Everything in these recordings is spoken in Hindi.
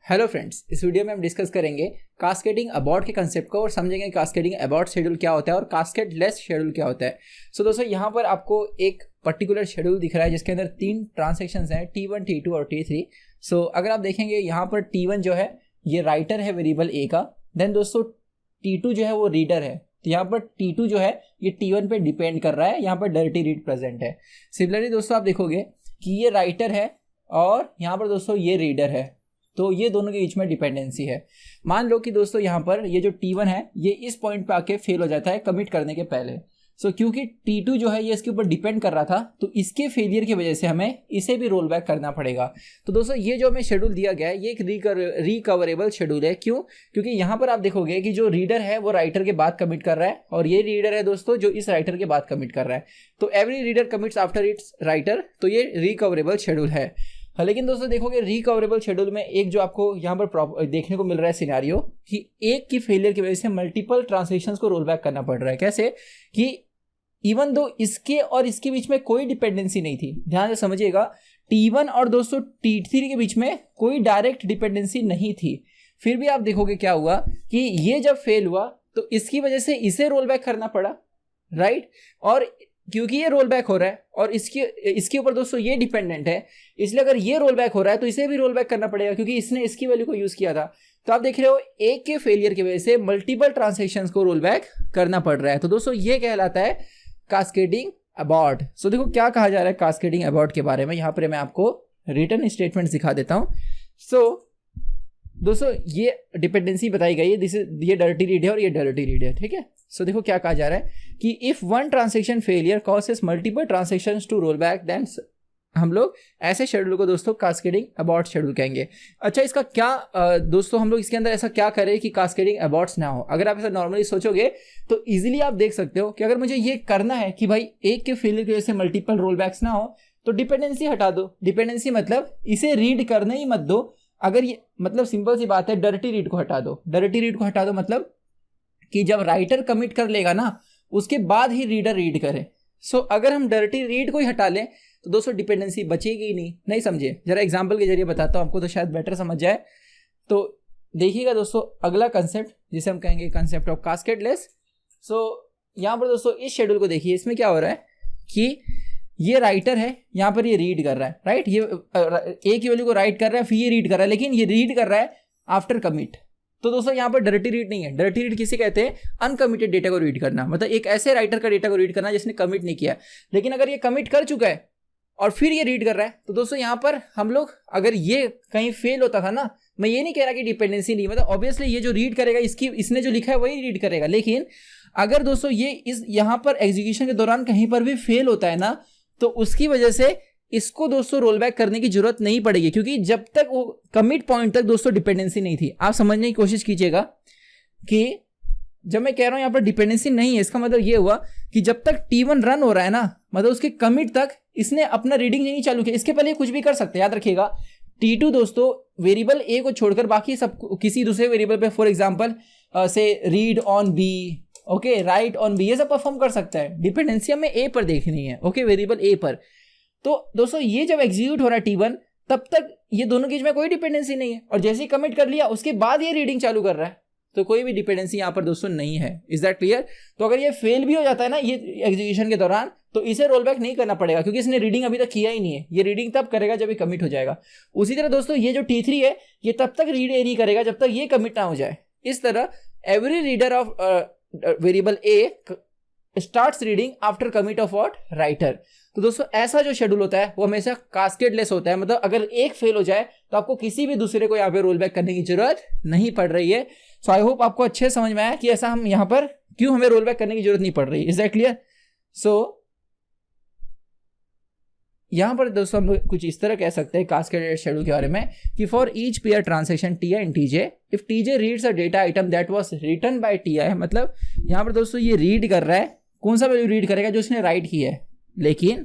हेलो फ्रेंड्स, इस वीडियो में हम डिस्कस करेंगे कास्केडिंग अबॉर्ट के कंसेप्ट को और समझेंगे कास्केडिंग अबॉर्ट शेड्यूल क्या होता है और कास्केड लेस शेड्यूल क्या होता है। सो दोस्तों, यहाँ पर आपको एक पर्टिकुलर शेड्यूल दिख रहा है जिसके अंदर 3 ट्रांजेक्शन्स हैं, T1, T2 और T3। सो अगर आप देखेंगे यहाँ पर T1 जो है ये राइटर है वेरिएबल ए का, देन दोस्तों T2 जो है वो रीडर है। तो यहाँ पर T2 जो है ये T1 पे डिपेंड कर रहा है, यहाँ पर डर्टी रीड प्रेजेंट है। सिमिलरली दोस्तों आप देखोगे कि ये राइटर है और यहाँ पर दोस्तों ये रीडर है, तो ये दोनों के बीच में डिपेंडेंसी है। मान लो कि दोस्तों यहाँ पर ये जो T1 है ये इस पॉइंट पे आके फेल हो जाता है कमिट करने के पहले। सो क्योंकि T2 जो है ये इसके ऊपर डिपेंड कर रहा था, तो इसके फेलियर की वजह से हमें इसे भी रोल बैक करना पड़ेगा। तो दोस्तों ये जो हमें शेड्यूल दिया गया है ये एक रिकवरेबल शेड्यूल है। क्यों? क्योंकि यहाँ पर आप देखोगे कि जो रीडर है वो राइटर के बाद कमिट कर रहा है और ये रीडर है दोस्तों जो इस राइटर के बाद कमिट कर रहा है। तो every reader commits after it's writer, तो ये रिकवरेबल शेड्यूल है। लेकिन दोस्तों देखोगे रिकवरेबल शेड्यूल में एक जो आपको यहाँ पर देखने को मिल रहा है सिनेरियो कि एक की फेलियर की वजह से मल्टीपल ट्रांजेक्शंस को रोल बैक करना पड़ रहा है। कैसे कि इवन दो इसके और इसके बीच में कोई डिपेंडेंसी नहीं थी, ध्यान से समझिएगा, T1 और दोस्तों T3 के बीच में कोई डायरेक्ट डिपेंडेंसी नहीं थी, फिर भी आप देखोगे क्या हुआ कि ये जब फेल हुआ तो इसकी वजह से इसे रोल बैक करना पड़ा, राइट। और क्योंकि ये रोल बैक हो रहा है और इसके ऊपर दोस्तों ये डिपेंडेंट है, इसलिए अगर ये रोल बैक हो रहा है तो इसे भी रोल बैक करना पड़ेगा क्योंकि इसने इसकी वैल्यू को यूज किया था। तो आप देख रहे हो एक के फेलियर की वजह से मल्टीपल ट्रांजेक्शंस को रोल बैक करना पड़ रहा है। तो दोस्तों ये कहलाता है कास्केडिंग अबॉर्ट। सो देखो क्या कहा जा रहा है कास्केडिंग अबॉर्ट के बारे में, यहाँ पर मैं आपको रिटर्न स्टेटमेंट दिखा देता हूँ। सो दोस्तों ये डिपेंडेंसी बताई गई है, ये डर्टी रीड है और ये डर्टी रीड है, ठीक है। सो देखो क्या कहा जा रहा है कि if one transaction failure causes multiple transactions to roll back, then हम लोग ऐसे शेड्यूल को दोस्तों कास्केडिंग अबॉर्ट शेड्यूल कहेंगे। अच्छा, इसका क्या दोस्तों हम लोग इसके अंदर ऐसा क्या करें कि कास्केडिंग अबॉर्ट्स ना हो। अगर आप ऐसा नॉर्मली सोचोगे तो इजीली आप देख सकते हो कि अगर मुझे ये करना है कि भाई एक के फेलियर की वजह से मल्टीपल रोल बैक्स ना हो तो डिपेंडेंसी हटा दो। डिपेंडेंसी मतलब इसे रीड करने ही मत दो। अगर ये मतलब सिंपल सी बात है, डर्टी रीड को हटा दो। डर्टी रीड को हटा दो मतलब कि जब राइटर कमिट कर लेगा ना उसके बाद ही रीडर रीड करे। सो अगर हम डर्टी रीड को ही हटा लें तो दोस्तों डिपेंडेंसी बचेगी ही नहीं समझे। जरा एग्जांपल के जरिए बताता हूं आपको तो शायद बेटर समझ जाए। तो देखिएगा दोस्तों अगला कंसेप्ट जिसे हम कहेंगे कंसेप्ट ऑफ कास्केडलेस। सो यहाँ पर दोस्तों इस शेड्यूल को देखिए, इसमें क्या हो रहा है कि ये राइटर है, यहाँ पर ये रीड कर रहा है, राइट। ये ए की वैल्यू को राइट कर रहा है, फिर ये रीड कर रहा है, लेकिन ये रीड कर रहा है आफ्टर कमिट। तो दोस्तों यहाँ पर डर्टी रीड नहीं है। डर्टी रीड किसे कहते हैं? अनकमिटेड डेटा को रीड करना, मतलब एक ऐसे राइटर का डेटा को रीड करना जिसने कमिट नहीं किया। लेकिन अगर ये कमिट कर चुका है और फिर ये रीड कर रहा है तो दोस्तों यहाँ पर हम लोग अगर ये कहीं फेल होता था ना, मैं ये नहीं कह रहा कि डिपेंडेंसी नहीं, मतलब ऑब्वियसली ये जो रीड करेगा इसने जो लिखा है वही रीड करेगा। लेकिन अगर दोस्तों ये इस यहाँ पर एग्जीक्यूशन के दौरान कहीं पर भी फेल होता है ना तो उसकी वजह से इसको दोस्तों रोल बैक करने की जरूरत नहीं पड़ेगी, क्योंकि जब तक वो कमिट पॉइंट तक दोस्तों डिपेंडेंसी नहीं थी। आप समझने की कोशिश कीजिएगा कि जब मैं कह रहा हूं यहां पर डिपेंडेंसी नहीं है, इसका मतलब ये हुआ कि जब तक T1 रन हो रहा है ना, मतलब उसके कमिट तक इसने अपना रीडिंग नहीं चालू किया। इसके पहले कुछ भी कर सकते हैं, याद रखिएगा। T2 दोस्तों वेरिएबल ए को छोड़कर बाकी सब किसी दूसरे वेरिएबल पे, फॉर एग्जाम्पल से read on B, okay, write on B, ये सब परफॉर्म कर सकता है। डिपेंडेंसी हमें ए पर देखनी है, ओके, वेरिएबल ए पर। तो दोस्तों ये जब एग्जीक्यूट हो रहा है T1 तब तक ये दोनों के बीच में कोई डिपेंडेंसी नहीं है, और जैसे ही कमिट कर लिया उसके बाद ये रीडिंग चालू कर रहा है, तो कोई भी डिपेंडेंसी यहाँ पर दोस्तों नहीं है। Is that clear? तो अगर ये फेल भी हो जाता है ना ये एग्जीक्यूशन के दौरान तो इसे रोल बैक नहीं करना पड़ेगा, क्योंकि इसने रीडिंग अभी तक किया ही नहीं है। ये रीडिंग तब करेगा जब ये कमिट हो जाएगा। उसी तरह दोस्तों ये जो T3 है ये तब तक रीड ए नहीं करेगा जब तक ये कमिट ना हो जाए। इस तरह every reader of variable A starts reading after commit of what? Writer. तो दोस्तों ऐसा जो शेड्यूल होता है वो हमेशा कास्केडलेस होता है, मतलब अगर एक फेल हो जाए तो आपको किसी भी दूसरे को यहाँ पे रोल बैक करने की जरूरत नहीं पड़ रही है। सो आई होप आपको अच्छे समझ में आया कि ऐसा हम यहाँ पर क्यों हमें रोल बैक करने की जरूरत नहीं पड़ रही। Is that clear? सो यहाँ पर दोस्तों हम लोग कुछ इस तरह कह सकते हैं कास्केडेड शेड्यूल के बारे में कि for each pair transaction Ti and Tj, if Tj reads a data item that was written by Ti, मतलब यहाँ पर दोस्तों ये रीड कर रहा है, कौन सा वैल्यू रीड करेगा? जो उसने राइट की है। लेकिन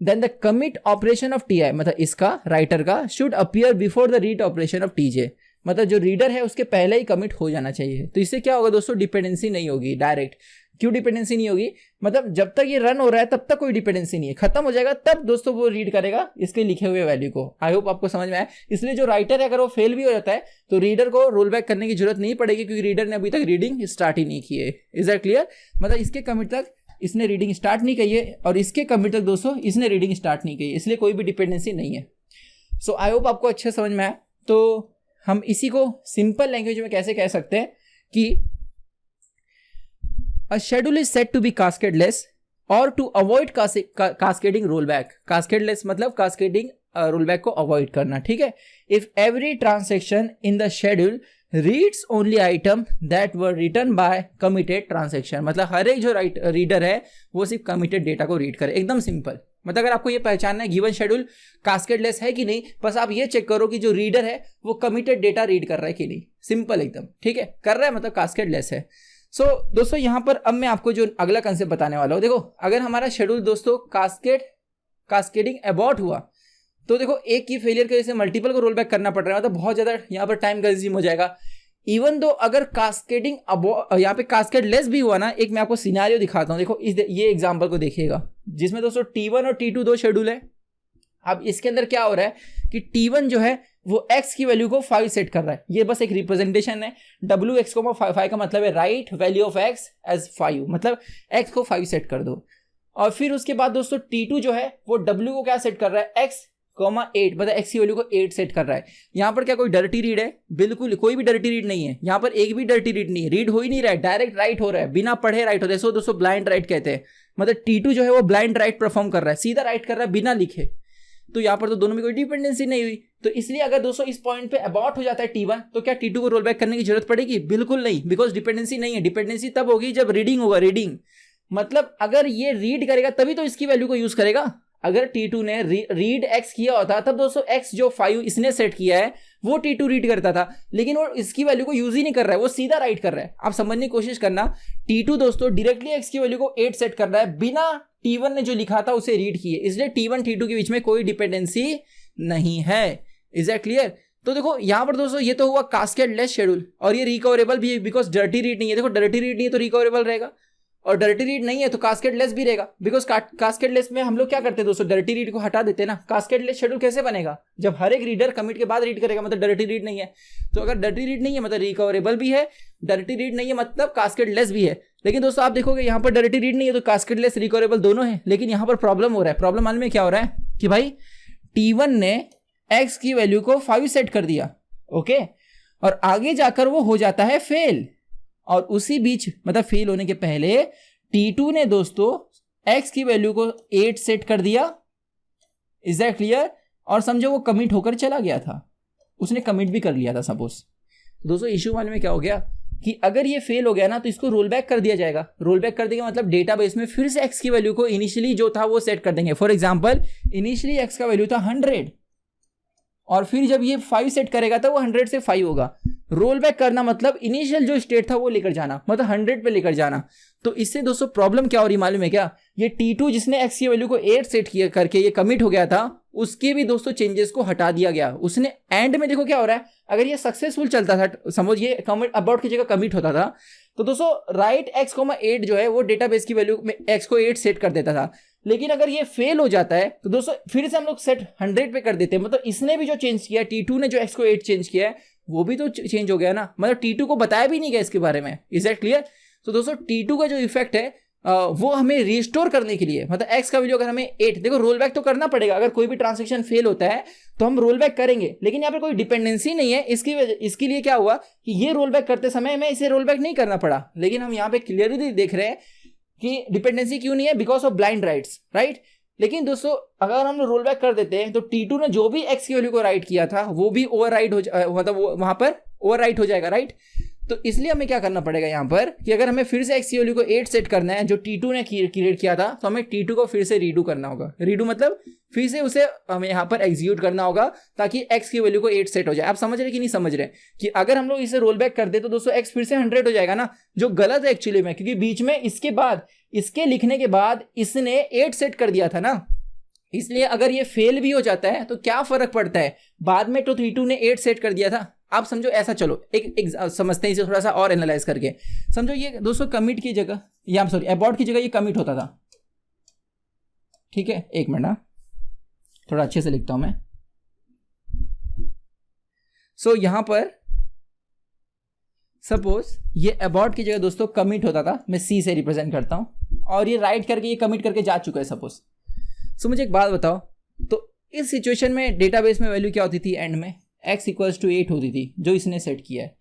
then the commit operation of Ti, मतलब इसका राइटर का, should appear before the read operation of Tj, मतलब जो रीडर है उसके पहले ही कमिट हो जाना चाहिए। तो इससे क्या होगा दोस्तों, डिपेंडेंसी नहीं होगी डायरेक्ट। क्यों डिपेंडेंसी नहीं होगी, मतलब जब तक ये रन हो रहा है तब तक कोई डिपेंडेंसी नहीं है, खत्म हो जाएगा तब दोस्तों वो रीड करेगा इसके लिखे हुए वैल्यू को। आई होप आपको समझ में आया। इसलिए जो राइटर है अगर वो फेल भी हो जाता है तो रीडर को रोल बैक करने की जरूरत नहीं पड़ेगी, क्योंकि रीडर ने अभी तक रीडिंग स्टार्ट ही नहीं की है। Is that clear? मतलब इसके कमिट तक इसने रीडिंग स्टार्ट नहीं की है और इसके कमिट तक दोस्तों इसने रीडिंग स्टार्ट नहीं की है, इसलिए कोई भी डिपेंडेंसी नहीं है। सो आई होप आपको अच्छे समझ में आया। तो हम इसी को सिंपल लैंग्वेज में कैसे कह सकते हैं कि a schedule is said to be cascadeless or to avoid cascading rollback। cascadeless मतलब cascading rollback को avoid करना, ठीक है। if every transaction in the schedule reads only item that were written by committed transaction, मतलब हर एक जो रीडर है वो सिर्फ committed डेटा को रीड करे। एकदम सिंपल। मतलब अगर आपको ये पहचानना है गिवन शेड्यूल कास्केडलेस है कि नहीं, बस आप ये चेक करो कि जो रीडर है वो कमिटेड डेटा रीड कर रहा है कि नहीं। सिंपल एकदम, ठीक है। कर रहा है मतलब कास्केडलेस है। सो दोस्तों यहाँ पर अब मैं आपको जो अगला कंसेप्ट बताने वाला हूँ, देखो अगर हमारा शेड्यूल दोस्तों कास्केडिंग अबॉर्ट हुआ तो देखो एक की फेलियर की वजह से मल्टीपल को रोल बैक करना पड़ रहा है, मतलब बहुत ज्यादा यहाँ पर टाइम कंज्यूम हो जाएगा। इवन दो अगर कास्केडिंग यहाँ पे कास्केडलेस भी हुआ ना, एक मैं आपको सिनेरियो दिखाता हूँ। देखो ये एग्जांपल को देखिएगा जिसमें दोस्तों T1 और T2 दो शेड्यूल है। अब इसके अंदर क्या हो रहा है कि T1 जो है वो x की वैल्यू को 5 सेट कर रहा है। ये बस एक रिप्रेजेंटेशन है। wx, 5 का मतलब है write value of x as 5, मतलब x को 5 सेट कर दो। और फिर उसके बाद दोस्तों T2 जो है वो w को क्या सेट कर रहा है, x, 8, मतलब x की वैल्यू को 8 सेट कर रहा है। यहाँ पर क्या कोई डर्टी रीड है? बिल्कुल कोई भी डर्टी रीड नहीं है। यहाँ पर एक भी डर्टी रीड नहीं है, रीड हो ही नहीं रहा है, डायरेक्ट राइट हो रहा है, बिना पढ़े राइट हो रहा है। सो दोस्तों ब्लाइंड राइट कहते हैं, मतलब T2 जो है वो ब्लाइंड राइट परफॉर्म कर रहा है, सीधा राइट कर रहा है बिना लिखे। तो यहाँ पर तो दोनों में कोई डिपेंडेंसी नहीं हुई। तो इसलिए अगर दोस्तों इस पॉइंट पे अबॉर्ट हो जाता है T1 तो क्या T2 को रोल बैक करने की जरूरत पड़ेगी? बिल्कुल नहीं, बिकॉज डिपेंडेंसी नहीं है। डिपेंडेंसी तब होगी जब रीडिंग होगा, रीडिंग मतलब अगर ये रीड करेगा तभी तो इसकी वैल्यू को यूज करेगा। अगर T2 ने रीड x किया होता तब दोस्तों x जो 5 इसने सेट किया है वो T2 रीड करता था, लेकिन वो इसकी वैल्यू को यूज ही नहीं कर रहा है, वो सीधा राइट कर रहा है। आप समझने की कोशिश करना, T2 दोस्तों डायरेक्टली x की वैल्यू को 8 सेट कर रहा है बिना T1 ने जो लिखा था उसे रीड किए, इसलिए T1 T2 के बीच में कोई डिपेंडेंसी नहीं है। Is that clear? तो देखो यहाँ पर दोस्तों ये तो हुआ कास्केडलेस शेड्यूल, और ये रिकवरेबल भी है बिकॉज डर्टी रीड नहीं है। देखो डर्टी रीड नहीं है तो रिकवरेबल रहेगा, और डर्टी रीड नहीं है तो कास्केडलेस भी रहेगा, बिकॉज कास्केडलेस में हम लोग क्या करते हैं दोस्तों, डर्टी रीड को हटा देते हैं ना। कास्केडलेस शेड्यूल कैसे बनेगा? जब हर एक रीडर कमिट के बाद रीड करेगा, मतलब डर्टी रीड नहीं है। तो अगर डर्टी रीड नहीं है मतलब रिकवरेबल भी है, डर्टी रीड नहीं है मतलब कास्केडलेस भी है। लेकिन दोस्तों आप देखोगे यहाँ पर डर्टी रीड नहीं है तो कास्केडलेस रिकवरेबल दोनों है। लेकिन यहाँ पर प्रॉब्लम हो रहा है। प्रॉब्लम मालूम में क्या हो रहा है कि भाई T1 ने x की वैल्यू को 5 सेट कर दिया, ओके, और आगे जाकर वो हो जाता है फेल। और उसी बीच मतलब फेल होने के पहले T2 ने दोस्तों x की वैल्यू को 8 सेट कर दिया। Is that clear? और समझो वो कमिट होकर चला गया था, उसने कमिट भी कर लिया था सपोज। दोस्तों इशू वाले में क्या हो गया कि अगर ये फेल हो गया ना तो इसको रोल बैक कर दिया जाएगा। रोल बैक कर देंगे मतलब डेटाबेस में फिर से x की वैल्यू को इनिशियली जो था वो सेट कर देंगे। फॉर एग्जांपल इनिशियली x का वैल्यू था 100, और फिर जब ये 5 सेट करेगा तो वो 100 से 5 होगा। रोल बैक करना मतलब इनिशियल जो स्टेट था वो लेकर जाना, मतलब 100 पे लेकर जाना। तो इससे दोस्तों प्रॉब्लम क्या हो रही मालूम है क्या? ये T2 जिसने x की वैल्यू को 8 सेट किया करके ये कमिट हो गया था, उसके भी दोस्तों चेंजेस को हटा दिया गया। उसने एंड में देखो क्या हो रहा है, अगर ये सक्सेसफुल चलता था, समझ ये कमिट अबाउट की जगह कमिट होता था, तो दोस्तों राइट x, 8 जो है वो डेटाबेस की वैल्यू में x को 8 सेट कर देता था। लेकिन अगर ये फेल हो जाता है तो दोस्तों फिर से हम लोग सेट 100 पे कर देते हैं। मतलब इसने भी जो चेंज किया, T2 ने जो x को 8 चेंज किया है वो भी तो चेंज हो गया ना, मतलब T2 को बताया भी नहीं गया इसके बारे में। Is that clear? तो दोस्तों T2 का जो इफेक्ट है वो हमें रिस्टोर करने के लिए, मतलब x का वैल्यू अगर हमें 8, देखो रोल बैक तो करना पड़ेगा। अगर कोई भी ट्रांजेक्शन फेल होता है तो हम रोल बैक करेंगे, लेकिन यहाँ पर कोई डिपेंडेंसी नहीं है। इसके लिए क्या हुआ कि ये रोल बैक करते समय हमें इसे रोल बैक नहीं करना पड़ा। लेकिन हम यहाँ पे क्लियरली देख रहे हैं कि डिपेंडेंसी क्यों नहीं है, because of blind rights, right. लेकिन दोस्तों अगर हम रोल बैक कर देते हैं तो T2 ने जो भी x की वैल्यू को राइट किया था वो भी ओवरराइट हो मतलब वो वहां पर ओवरराइट हो जाएगा, राइट। तो इसलिए हमें क्या करना पड़ेगा यहाँ पर कि अगर हमें फिर से x की वैल्यू को 8 सेट करना है जो T2 ने क्रिएट किया था, तो हमें T2 को फिर से रीडू करना होगा। रीडू मतलब फिर से उसे हमें यहाँ पर एग्जीक्यूट करना होगा ताकि x की वैल्यू को 8 सेट हो जाए। आप समझ रहे कि नहीं समझ रहे कि अगर हम लोग इसे रोल बैक कर दे तो दोस्तों x फिर से 100 हो जाएगा ना, जो गलत है एक्चुअली में, क्योंकि बीच में इसके बाद इसके लिखने के बाद इसने 8 सेट कर दिया था ना। इसलिए अगर ये फेल भी हो जाता है तो क्या फर्क पड़ता है, बाद में तो T2 ने 8 सेट कर दिया था, आप समझो ऐसा, चलो एक समझते हैं इसे थोड़ा सा और एनालाइज करके। समझो ये दोस्तों कमिट की जगह, या सॉरी अबॉर्ट की जगह ये कमिट होता था, ठीक है। एक मिनट, थोड़ा अच्छे से लिखता हूं मैं। सो यहां पर सपोज ये अबॉर्ट की जगह दोस्तों कमिट होता था, मैं सी से रिप्रेजेंट करता हूं, और ये राइट करके ये कमिट करके जा चुका है सपोज। सो मुझे एक बात बताओ, तो इस सिचुएशन में डेटाबेस में वैल्यू क्या होती थी, एंड में x = 8 होती थी जो इसने सेट किया है।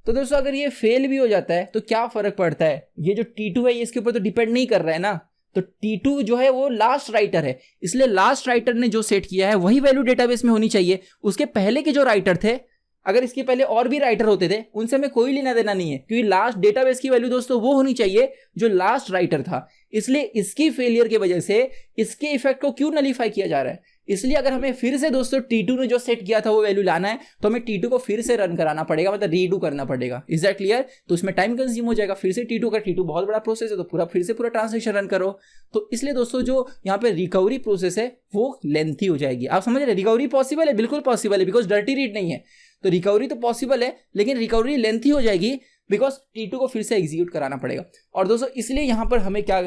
तो दोस्तों अगर ये फेल भी हो जाता है तो क्या फर्क पड़ता है, ये जो T2 है ये इसके ऊपर तो डिपेंड नहीं कर रहा है ना। तो T2 जो है वो लास्ट राइटर है, इसलिए लास्ट राइटर ने जो सेट किया है वही वैल्यू डेटाबेस में होनी चाहिए। उसके पहले के जो राइटर थे, अगर इसके पहले और भी राइटर होते थे उनसे हमें कोई लेना देना नहीं है, क्योंकि लास्ट डेटाबेस की वैल्यू दोस्तों वो होनी चाहिए जो लास्ट राइटर था। इसलिए इसकी फेलियर की वजह से इसके इफेक्ट को क्यों नलीफाई किया जा रहा है। इसलिए अगर हमें फिर से दोस्तों T2 ने जो सेट किया था वो वैल्यू लाना है तो हमें T2 को फिर से रन कराना पड़ेगा, मतलब रीडू करना पड़ेगा। Is that clear? तो उसमें टाइम कंज्यूम हो जाएगा फिर से T2 का। T2 बहुत बड़ा प्रोसेस है तो फिर से पूरा ट्रांजेक्शन रन करो। तो इसलिए दोस्तों जो यहाँ पे रिकवरी प्रोसेस है वो लेंथी हो जाएगी। आप समझ रहे, रिकवरी पॉसिबल है, बिल्कुल पॉसिबल है, बिकॉज डर्टी रीड नहीं है। तो रिकवरी तो पॉसिबल है लेकिन रिकवरी लेंथी हो जाएगी बिकॉज T2 को फिर से एग्जीक्यूट कराना पड़ेगा। और दोस्तों इसलिए यहाँ पर हमें क्या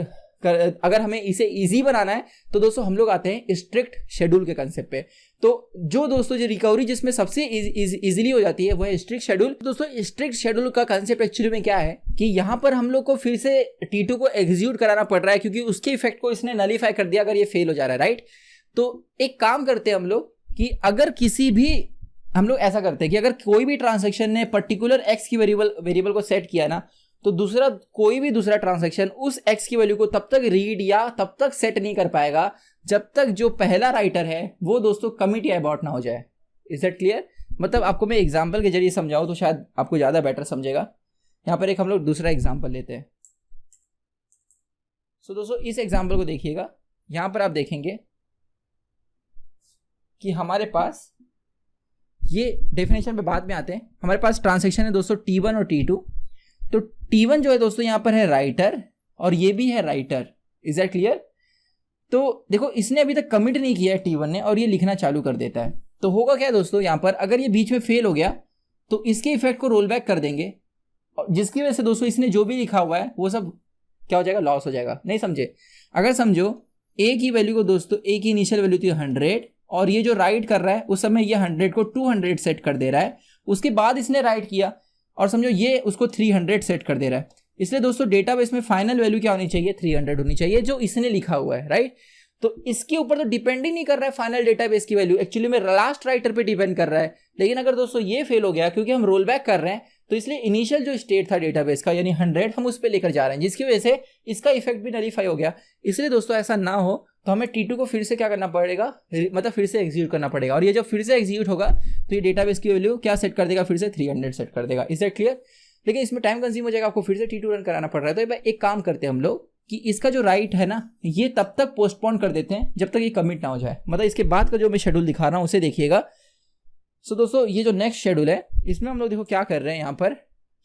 अगर हमें इसे इजी बनाना है तो दोस्तों हम लोग आते हैं स्ट्रिक्ट शेड्यूल के कंसेप्ट पे। तो जो दोस्तों जो रिकवरी जिसमें सबसे इजीली हो जाती है वो है स्ट्रिक्ट शेड्यूल। दोस्तों स्ट्रिक्ट शेड्यूल का कंसेप्ट एक्चुअली में क्या है कि यहाँ पर हम लोग को फिर से T2 को एग्जीक्यूट कराना पड़ रहा है क्योंकि उसके इफेक्ट को इसने नलीफाई कर दिया अगर ये फेल हो जा रहा है, राइट। तो एक काम करते हैं हम लोग कि अगर किसी भी हम लोग ऐसा करते हैं कि अगर कोई भी ट्रांजैक्शन ने पर्टिकुलर x की वेरिएबल को सेट किया ना, तो कोई भी दूसरा ट्रांजैक्शन उस x की वैल्यू को तब तक रीड या तब तक सेट नहीं कर पाएगा जब तक जो पहला राइटर है वो दोस्तों कमिट या अबॉर्ट ना हो जाए। Is that clear? मतलब आपको मैं एग्जांपल के जरिए समझाऊं तो शायद आपको ज्यादा बेटर समझेगा। यहां पर एक हम लोग दूसरा एग्जांपल लेते हैं। सो दोस्तों इस एग्जांपल को देखिएगा। यहां पर आप देखेंगे कि हमारे पास ये डेफिनेशन पे बाद में आते हैं। हमारे पास ट्रांजैक्शन है दोस्तों T1 और T2। तो T1 जो है दोस्तों यहाँ पर है राइटर और ये भी है राइटर। Is that clear? तो देखो इसने अभी तक कमिट नहीं किया है T1 ने और ये लिखना चालू कर देता है। तो होगा क्या दोस्तों, यहाँ पर अगर ये बीच में फेल हो गया तो इसके इफेक्ट को रोल बैक कर देंगे और जिसकी वजह से दोस्तों इसने जो भी लिखा हुआ है वो सब क्या हो जाएगा, लॉस हो जाएगा। नहीं समझे? अगर समझो A की वैल्यू को दोस्तों A की इनिशियल वैल्यू थी 100 और ये जो राइट कर रहा है उस समय ये 100 को 200 सेट कर दे रहा है। उसके बाद इसने राइट किया और समझो ये उसको 300 सेट कर दे रहा है। इसलिए दोस्तों डेटाबेस में फाइनल वैल्यू क्या होनी चाहिए, 300 होनी चाहिए जो इसने लिखा हुआ है, राइट। तो इसके ऊपर तो डिपेंड ही नहीं कर रहा है फाइनल डेटाबेस की वैल्यू, एक्चुअली में लास्ट राइटर पे डिपेंड कर रहा है। लेकिन अगर दोस्तों ये फेल हो गया क्योंकि हम रोल बैक कर रहे हैं तो इसलिए इनिशियल जो स्टेट था डेटाबेस का यानी 100 हम उस पर लेकर जा रहे हैं, जिसकी वजह से इसका इफेक्ट भी नलीफाई हो गया। इसलिए दोस्तों ऐसा ना हो तो हमें T2 को फिर से क्या करना पड़ेगा, मतलब फिर से एग्जीक्यूट करना पड़ेगा। और ये जब फिर से एग्जीक्यूट होगा तो ये डेटाबेस की वैल्यू क्या सेट कर देगा, फिर से 300 सेट कर देगा। Is that clear? लेकिन इसमें टाइम कंज्यूम हो जाएगा, आपको फिर से T2 रन कराना पड़ रहा है। तो एक काम करते हैं हम लोग कि इसका जो राइट है ना ये तब तक पोस्टपोन कर देते हैं जब तक ये कमिट ना हो जाए। मतलब इसके बाद का जो मैं शेड्यूल दिखा रहा हूँ उसे देखिएगा। सो दोस्तों ये जो नेक्स्ट शेड्यूल है इसमें हम लोग देखो क्या कर रहे हैं यहाँ पर।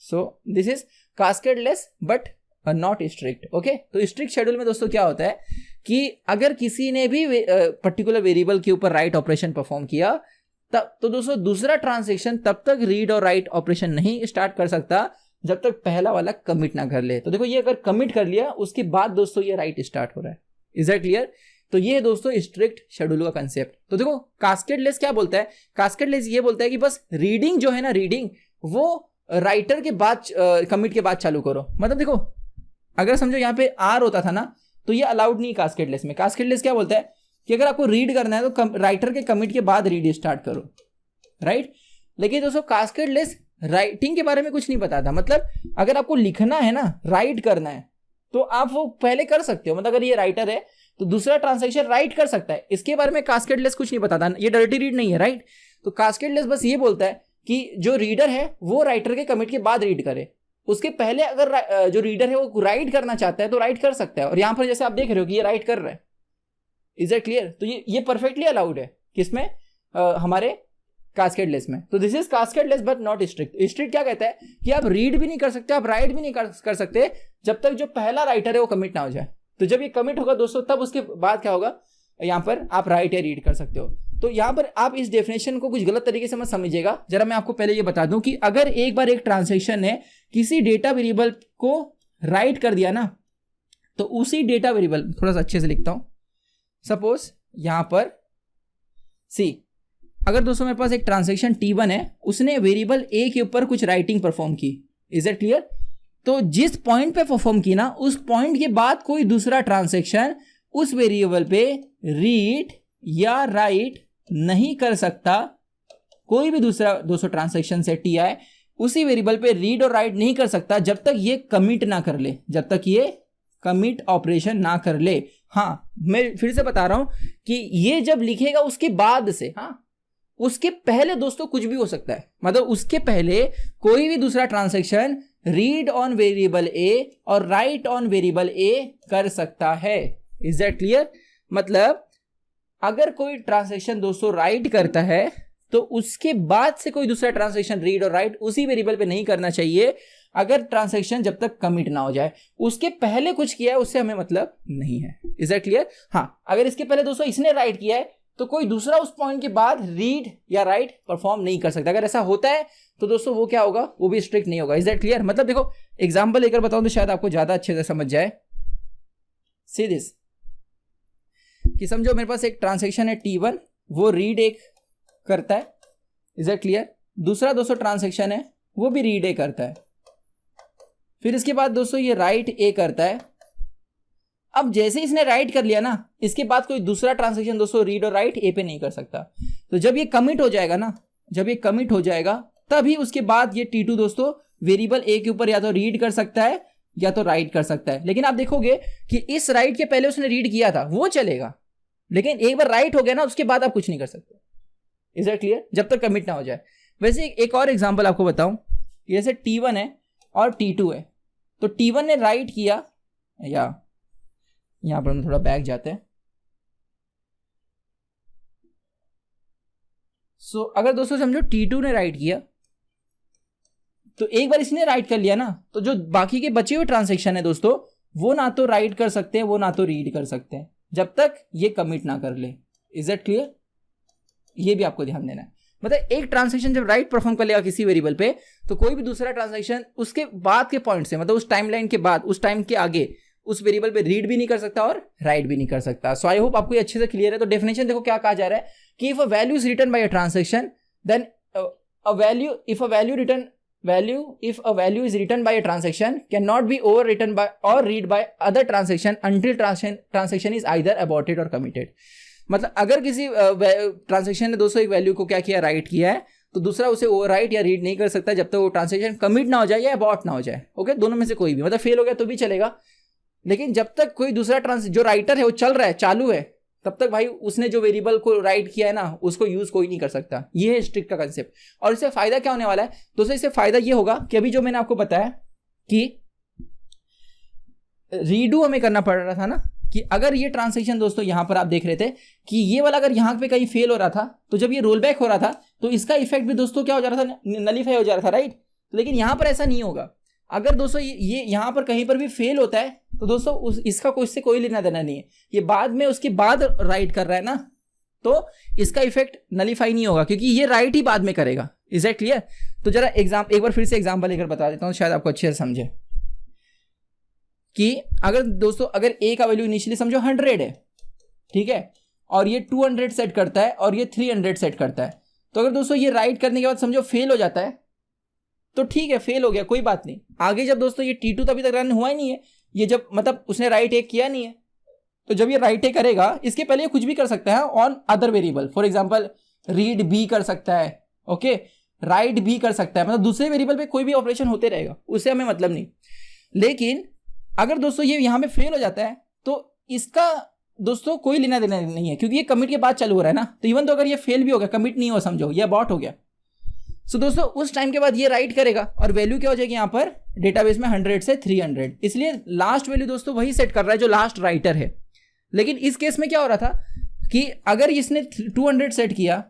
So this is cascadeless but not strict. Okay, तो स्ट्रिक्ट शेड्यूल में दोस्तों क्या होता है कि अगर किसी ने भी पर्टिकुलर वेरिएबल के ऊपर राइट ऑपरेशन परफॉर्म किया तब तो दोस्तों दूसरा ट्रांजैक्शन तब तक रीड और राइट ऑपरेशन नहीं स्टार्ट कर सकता जब तक पहला वाला कमिट ना कर ले। तो देखो ये अगर कमिट कर लिया उसके बाद दोस्तों ये राइट स्टार्ट हो रहा है। Is that clear? तो ये है दोस्तों स्ट्रिक्ट शेड्यूल का कंसेप्ट। तो देखो कास्केडलेस क्या बोलता है, कास्केडलेस ये बोलता है कि बस रीडिंग जो है ना, रीडिंग वो राइटर के बाद कमिट के बाद चालू करो। मतलब देखो अगर समझो यहाँ पे आर होता था ना तो ये अलाउड नहीं कास्केडलेस में। कास्केडलेस क्या बोलता है कि अगर आपको रीड करना है तो राइटर के कमिट के बाद रीड स्टार्ट करो, राइट। लेकिन दोस्तों कास्केडलेस राइटिंग के बारे में कुछ नहीं बताता। मतलब अगर आपको लिखना है ना, राइट करना है तो आप वो पहले कर सकते हो। मतलब अगर ये राइटर है तो दूसरा ट्रांजैक्शन राइट कर सकता है, इसके बारे में कास्केडलेस कुछ नहीं बताता। ये डर्टी रीड नहीं है, राइट। तो कास्केडलेस बस ये बोलता है कि जो रीडर है वो राइटर के कमिट के बाद रीड करे, उसके पहले अगर जो रीडर है वो राइट करना चाहता है तो राइट कर सकता है। और यहां पर जैसे आप देख रहे हो कि ये राइट कर रहा है। Is that clear? तो ये परफेक्टली अलाउड है किसमें, हमारे कास्केडलेस में। तो this is cascadeless but not strict. Strict क्या कहता है कि आप रीड भी नहीं कर सकते, आप राइट भी नहीं कर सकते जब तक जो पहला राइटर है वो कमिट ना हो जाए। तो जब ये कमिट होगा दोस्तों तब उसके बाद क्या होगा, यहाँ पर आप राइट या रीड कर सकते हो। तो यहाँ पर आप इस डेफिनेशन को कुछ गलत तरीके से मत समझिएगा। जरा मैं आपको पहले ये बता दूं कि अगर एक बार एक ट्रांजैक्शन ने किसी डेटा वेरिएबल को राइट कर दिया ना, तो उसी डेटा वेरिएबल, थोड़ा सा अच्छे से लिखता हूं, सपोज यहां पर सी, अगर दोस्तों मेरे पास एक ट्रांजैक्शन T1 है, उसने वेरिएबल A के ऊपर कुछ राइटिंग परफॉर्म की, इज इट क्लियर? तो जिस पॉइंट पे परफॉर्म की ना, उस पॉइंट के बाद कोई दूसरा ट्रांजैक्शन उस वेरिएबल पे रीड या राइट नहीं कर सकता। कोई भी दूसरा दोस्तों ट्रांजैक्शन से TI उसी वेरिएबल पे रीड और राइट नहीं कर सकता जब तक ये कमिट ना कर ले, जब तक ये कमिट ऑपरेशन ना कर ले। हाँ, मैं फिर से बता रहा हूं कि ये जब लिखेगा उसके बाद से, हाँ, उसके पहले दोस्तों कुछ भी हो सकता है। मतलब उसके पहले कोई भी दूसरा transaction read on variable A और राइट ऑन वेरिएबल A कर सकता है। Is that clear? मतलब अगर कोई ट्रांजैक्शन दोस्तों राइट करता है तो उसके बाद से कोई दूसरा ट्रांजैक्शन रीड और राइट उसी वेरिएबल पे नहीं करना चाहिए, अगर ट्रांजैक्शन जब तक कमिट ना हो जाए। उसके पहले कुछ किया है उससे हमें मतलब नहीं है। Is that clear? हाँ, अगर इसके पहले दोस्तों इसने राइट किया है तो कोई दूसरा उस पॉइंट के बाद रीड या राइट परफॉर्म नहीं कर सकता। अगर ऐसा होता है तो दोस्तों वो क्या होगा, वो भी स्ट्रिक्ट नहीं होगा। Is that clear? मतलब देखो एग्जांपल लेकर बताऊं तो शायद आपको ज्यादा अच्छे से समझ जाए। सी दिस, कि समझो मेरे पास एक ट्रांजैक्शन है T1, वो रीड एक करता है। Is that clear? दूसरा दोस्तों ट्रांजैक्शन है वो भी रीड ए करता है। फिर इसके बाद दोस्तों ये राइट ए करता है। अब जैसे इसने राइट कर लिया ना, इसके बाद कोई दूसरा ट्रांजैक्शन दोस्तों रीड और राइट ए पे नहीं कर सकता। तो जब ये कमिट हो जाएगा ना, जब ये कमिट हो जाएगा तभी उसके बाद ये T2 दोस्तों वेरिएबल ए के ऊपर या तो रीड कर सकता है या तो राइट कर सकता है। लेकिन आप देखोगे कि इस राइट के पहले उसने रीड किया था वो चलेगा, लेकिन एक बार राइट हो गया ना उसके बाद आप कुछ नहीं कर सकते। Is that clear? जब तक कमिट ना हो जाए। वैसे एक और एग्जांपल आपको बताऊं, जैसे T1 है और T2 है। तो T1 ने राइट किया, या यहां पर हम थोड़ा बैक जाते हैं। सो अगर दोस्तों समझो T2 ने राइट किया, तो एक बार इसने राइट कर लिया ना, तो जो बाकी के बचे हुए ट्रांजैक्शन है दोस्तों, वो ना तो राइट कर सकते हैं, वो ना तो रीड कर सकते हैं, जब तक ये कमिट ना कर ले। Is that clear? ये भी आपको ध्यान देना है। मतलब एक ट्रांजैक्शन जब राइट परफॉर्म कर लेगा किसी वेरिएबल पे, तो कोई भी दूसरा ट्रांजैक्शन उसके बाद के पॉइंट से, मतलब उस टाइमलाइन के बाद, उस टाइम के आगे उस वेरिएबल पे रीड भी नहीं कर सकता और राइट भी नहीं कर सकता। सो आई होप आपको ये अच्छे से क्लियर है। तो डेफिनेशन देखो क्या कहा जा रहा है कि if a value is written by a transaction, then if a value is written by a transaction cannot be overwritten by or read by other transaction until transaction is either aborted or committed। मतलब अगर किसी ट्रांजैक्शन ने दोस्तों एक वैल्यू को क्या किया, राइट किया है, तो दूसरा उसे ओवरराइट या रीड नहीं कर सकता जब तक वो ट्रांजैक्शन कमिट ना हो जाए या अबॉर्ट ना हो जाए। ओके, दोनों में से कोई भी, मतलब फेल हो गया तो भी चलेगा, लेकिन जब तक कोई दूसरा जो राइटर है वो चल रहा है, चालू है, तब तक भाई उसने जो वेरिएबल को राइट किया है ना, उसको यूज कोई नहीं कर सकता। ये है स्ट्रिक्ट का कंसेप्ट। और इससे फायदा क्या होने वाला है दोस्तों? इससे फायदा ये होगा कि अभी जो मैंने आपको बताया कि रीडू हमें करना पड़ रहा था ना, कि अगर ये ट्रांजैक्शन दोस्तों यहां पर आप देख रहे थे कि ये वाला अगर यहां पे कहीं फेल हो रहा था, तो जब ये रोल बैक हो रहा था तो इसका इफेक्ट भी दोस्तों क्या हो जा रहा था, नलीफाई हो जा रहा था, राइट? लेकिन यहां पर ऐसा नहीं होगा। अगर दोस्तों ये यहां पर कहीं पर भी फेल होता है तो दोस्तों इसका इससे कोई लेना देना नहीं है। ये बाद में उसके बाद राइट कर रहा है ना, तो इसका इफेक्ट नलीफाई नहीं होगा, क्योंकि ये राइट ही बाद में करेगा। Is that clear? तो जरा एक बार फिर से एग्जांपल लेकर बता देता हूं, शायद आपको अच्छे से समझे। कि अगर दोस्तों अगर ए का वैल्यू इनिशियली समझो 100 है, ठीक है, और ये 200 सेट करता है और ये 300 सेट करता है, तो अगर दोस्तों ये राइट करने के बाद समझो फेल हो जाता है, तो ठीक है, फेल हो गया, कोई बात नहीं। आगे जब दोस्तों ये T2 तो अभी तक रन हुआ ही नहीं है, ये जब मतलब उसने राइट ए किया नहीं है, तो जब ये राइट ए करेगा, इसके पहले ये कुछ भी कर सकता है on other variable. For example read B कर सकता है, ओके, राइट बी कर सकता है, मतलब दूसरे वेरिएबल पे कोई भी ऑपरेशन होते रहेगा, उससे हमें मतलब नहीं। लेकिन अगर दोस्तों ये यहां पे फेल हो जाता है तो इसका दोस्तों कोई लेना देना नहीं है, क्योंकि ये कमिट के बाद चालू हो रहा है ना। तो इवन तो अगर ये फेल भी हो गया, कमिट नहीं हो, समझो ये अबॉर्ट हो गया, सो दोस्तों उस टाइम के बाद ये राइट करेगा और वैल्यू क्या हो जाएगी यहाँ पर डेटाबेस में 100 से 300। इसलिए लास्ट वैल्यू दोस्तों वही सेट कर रहा है जो लास्ट राइटर है। लेकिन इस केस में क्या हो रहा था कि अगर इसने 200 सेट किया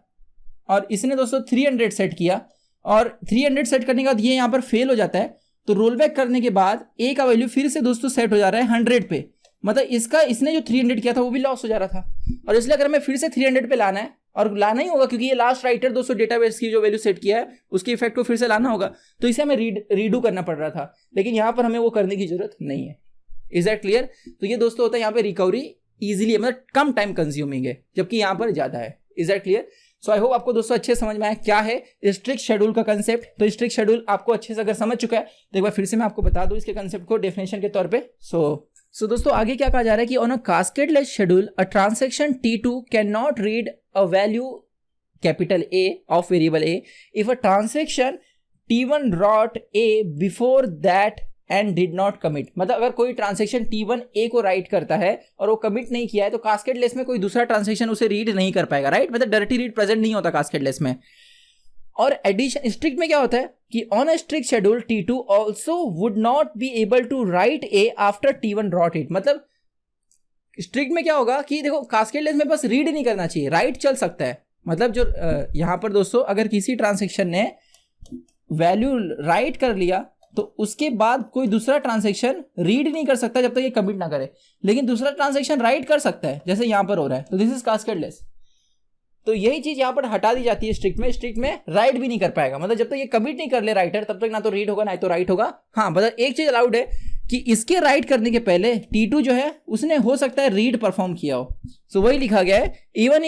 और इसने दोस्तों 300 सेट किया और 300 सेट करने के बाद ये यहाँ पर फेल हो जाता है, तो रोल बैक करने के बाद ए का वैल्यू फिर से दोस्तों सेट हो जा रहा है 100 पे। मतलब इसने जो 300 किया था वो भी लॉस हो जा रहा था, और इसलिए अगर हमें फिर से 300 पे लाना है और लाना ही होगा क्योंकि ये लास्ट राइटर दोस्तों डेटाबेस की जो वैल्यू सेट किया है उसकी इफेक्ट को फिर से लाना होगा, तो इसे हमें रीडू करना पड़ रहा था, लेकिन यहाँ पर हमें वो करने की जरूरत नहीं है। Is that clear? तो ये दोस्तों होता है यहाँ पे रिकवरी इजीली, मतलब कम टाइम कंज्यूमिंग है, जबकि यहाँ पर ज्यादा है। Is that clear? So I hope आपको दोस्तों अच्छे समझ में आया क्या है स्ट्रिक्ट शेड्यूल का कंसेप्ट। तो स्ट्रिक्ट शेड्यूल आपको अच्छे से अगर समझ चुका है तो एक बार फिर से मैं आपको बता दूं इसके कंसेप्ट को डेफिनेशन के तौर पे। सो दोस्तों आगे क्या कहा जा रहा है कि on a cascadeless schedule a transaction T2 can not read a value capital A of variable A if a transaction T1 wrote A before that and did not commit. मतलब अगर कोई ट्रांजैक्शन T1 A को राइट करता है और वो कमिट नहीं किया है तो कास्केडलेस में कोई दूसरा ट्रांजैक्शन उसे रीड नहीं कर पाएगा, राइट? मतलब डायरेक्टली रीड प्रेजेंट नहीं होता कास्केडलेस में। और एडिशन स्ट्रिक्ट में क्या होता है कि on a strict schedule T2 also would not be able to write A after T1 wrote इट। मतलब स्ट्रिक्ट में क्या होगा कि देखो कास्केडलेस में बस रीड नहीं करना चाहिए, राइट चल सकता है। मतलब जो यहां पर दोस्तों अगर किसी ट्रांजैक्शन ने वैल्यू राइट कर लिया तो उसके बाद कोई दूसरा ट्रांजैक्शन रीड नहीं कर सकता जब तक ये कमिट ना करे, लेकिन दूसरा ट्रांजैक्शन राइट कर सकता है जैसे यहां पर हो रहा है, तो दिस इज कास्केडलेस। तो यही चीज यहां पर हटा दी जाती है स्ट्रिक्ट में। स्ट्रिक्ट में राइट भी नहीं कर पाएगा, मतलब जब तक ये कमिट नहीं कर ले राइटर तब तक ना तो रीड होगा ना तो राइट होगा। हाँ मतलब एक चीज अलाउड है कि इसके राइट करने के पहले T2 जो है उसने हो सकता है रीड परफॉर्म किया हो। सो वही लिखा गया है even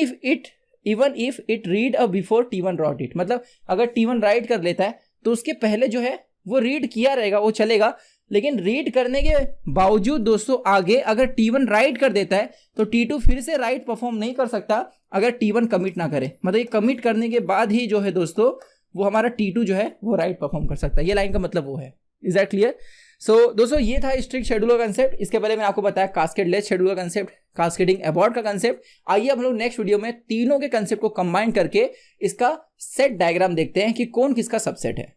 if it read a before T1 wrote इट। मतलब अगर T1 राइट कर लेता है तो उसके पहले जो है वो रीड किया रहेगा, वो चलेगा, लेकिन रीड करने के बावजूद दोस्तों आगे अगर T1 राइट कर देता है तो T2 फिर से राइट परफॉर्म नहीं कर सकता अगर T1 कमिट ना करे। मतलब ये कमिट करने के बाद ही जो है दोस्तों वो हमारा T2 जो है वो राइट परफॉर्म कर सकता है। ये लाइन का मतलब वो है। Is that clear? सो दोस्तों ये था स्ट्रिक्ट शेड्यूल का कंसेप्ट। इसके पहले मैंने आपको बताया कास्केडलेस शेड्यूल का कंसेप्ट, कास्केडिंग अबॉर्ट का कंसेप्ट। आइए हम लोग नेक्स्ट वीडियो में तीनों के कंसेप्ट को कंबाइन करके इसका सेट डायग्राम देखते हैं कि कौन किसका सबसेट है।